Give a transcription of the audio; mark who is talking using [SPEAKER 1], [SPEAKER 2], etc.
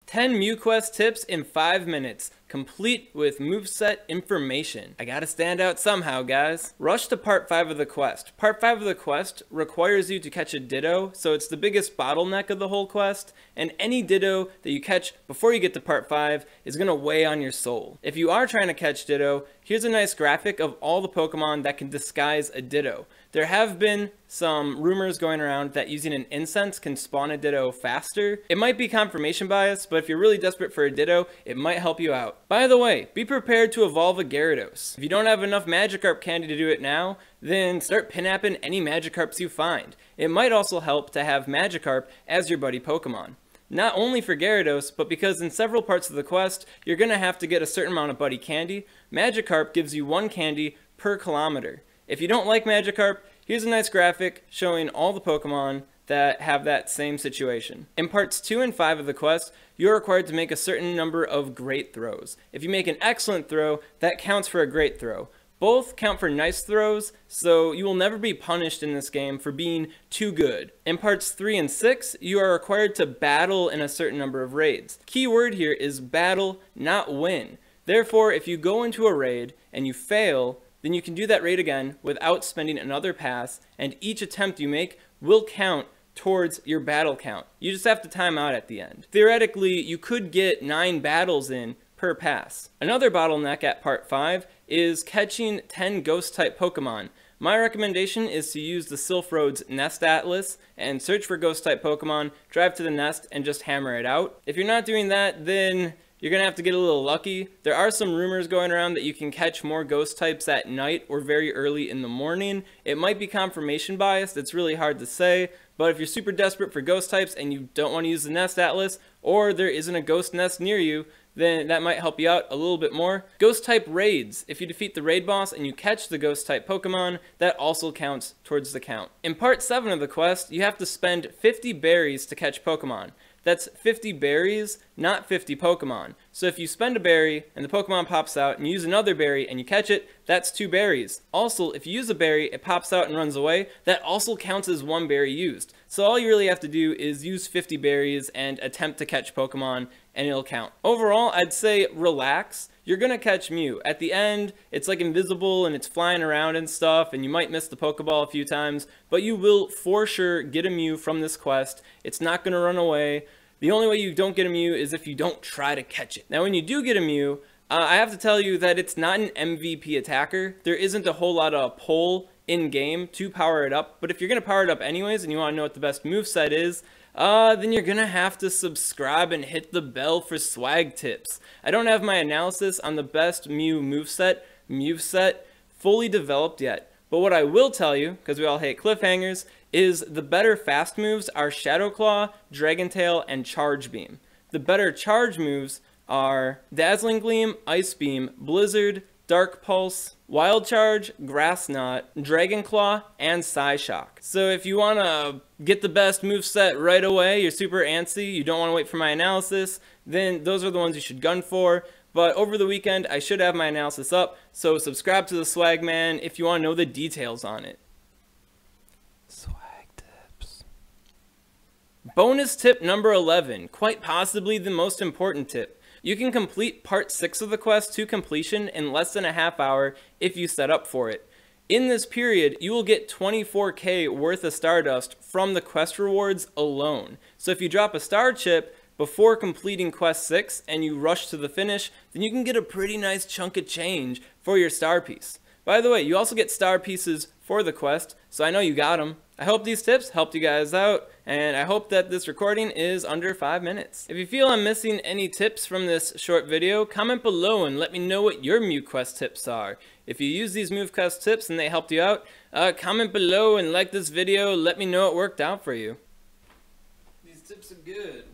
[SPEAKER 1] 10 Mew Quest tips in 5 minutes, complete with Moveset information. I gotta stand out somehow, guys. Rush to part 5 of the quest. Part 5 of the quest requires you to catch a Ditto, so it's the biggest bottleneck of the whole quest, and any Ditto that you catch before you get to part 5 is gonna weigh on your soul. If you are trying to catch Ditto, here's a nice graphic of all the Pokemon that can disguise a Ditto. There have been some rumors going around that using an incense can spawn a Ditto faster. It might be confirmation bias, but if you're really desperate for a Ditto, it might help you out. By the way, be prepared to evolve a Gyarados. If you don't have enough Magikarp Candy to do it now, then start pinapping any Magikarps you find. It might also help to have Magikarp as your buddy Pokemon. Not only for Gyarados, but because in several parts of the quest, you're going to have to get a certain amount of buddy candy, Magikarp gives you 1 candy per kilometer. If you don't like Magikarp, here's a nice graphic showing all the Pokemon that have that same situation. In parts 2 and 5 of the quest, you're required to make a certain number of great throws. If you make an excellent throw, that counts for a great throw. Both count for nice throws, so you will never be punished in this game for being too good. In parts 3 and 6, you are required to battle in a certain number of raids. Key word here is battle, not win. Therefore, if you go into a raid and you fail, then you can do that raid again without spending another pass, and each attempt you make will count towards your battle count. You just have to time out at the end. Theoretically, you could get 9 battles in per pass. Another bottleneck at part 5 is catching 10 ghost-type Pokemon. My recommendation is to use the Sylph Road's Nest Atlas and search for ghost-type Pokemon, drive to the nest, and just hammer it out. If you're not doing that, then you're going to have to get a little lucky. There are some rumors going around that you can catch more ghost types at night or very early in the morning. It might be confirmation biased, it's really hard to say, but if you're super desperate for ghost types and you don't want to use the Nest Atlas, or there isn't a ghost nest near you, then that might help you out a little bit more. Ghost type raids. If you defeat the raid boss and you catch the ghost type Pokemon, that also counts towards the count. In part 7 of the quest, you have to spend 50 berries to catch Pokemon. That's 50 berries, not 50 Pokemon. So if you spend a berry and the Pokemon pops out and you use another berry and you catch it, that's 2 berries. Also, if you use a berry, it pops out and runs away, that also counts as 1 berry used. So all you really have to do is use 50 berries and attempt to catch Pokemon and it'll count. Overall, I'd say relax. You're gonna catch Mew. At the end, it's like invisible and it's flying around and stuff, and you might miss the Pokeball a few times, but you will for sure get a Mew from this quest. It's not gonna run away. The only way you don't get a Mew is if you don't try to catch it. Now, when you do get a Mew, I have to tell you that it's not an MVP attacker. There isn't a whole lot of pull in-game to power it up, but if you're gonna power it up anyways and you wanna know what the best moveset is, then you're gonna have to subscribe and hit the bell for SwagTips. I don't have my analysis on the best Mew Moveset fully developed yet, but what I will tell you, because we all hate cliffhangers, is the better fast moves are Shadow Claw, Dragon Tail, and Charge Beam. The better charge moves are Dazzling Gleam, Ice Beam, Blizzard, Dark Pulse, Wild Charge, Grass Knot, Dragon Claw, and Psyshock. So if you want to get the best moveset right away, you're super antsy, you don't want to wait for my analysis, then those are the ones you should gun for. But over the weekend, I should have my analysis up, so subscribe to the Swagman if you want to know the details on it. SwagTips. Bonus tip number 11, quite possibly the most important tip. You can complete part 6 of the quest to completion in less than a half hour if you set up for it. In this period, you will get 24k worth of Stardust from the quest rewards alone. So if you drop a star chip before completing quest 6 and you rush to the finish, then you can get a pretty nice chunk of change for your star piece. By the way, you also get star pieces for the quest, so I know you got them. I hope these tips helped you guys out, and I hope that this recording is under 5 minutes. If you feel I'm missing any tips from this short video, comment below and let me know what your Mew Quest tips are. If you use these Mew Quest tips and they helped you out, comment below and like this video, let me know it worked out for you. These tips are good.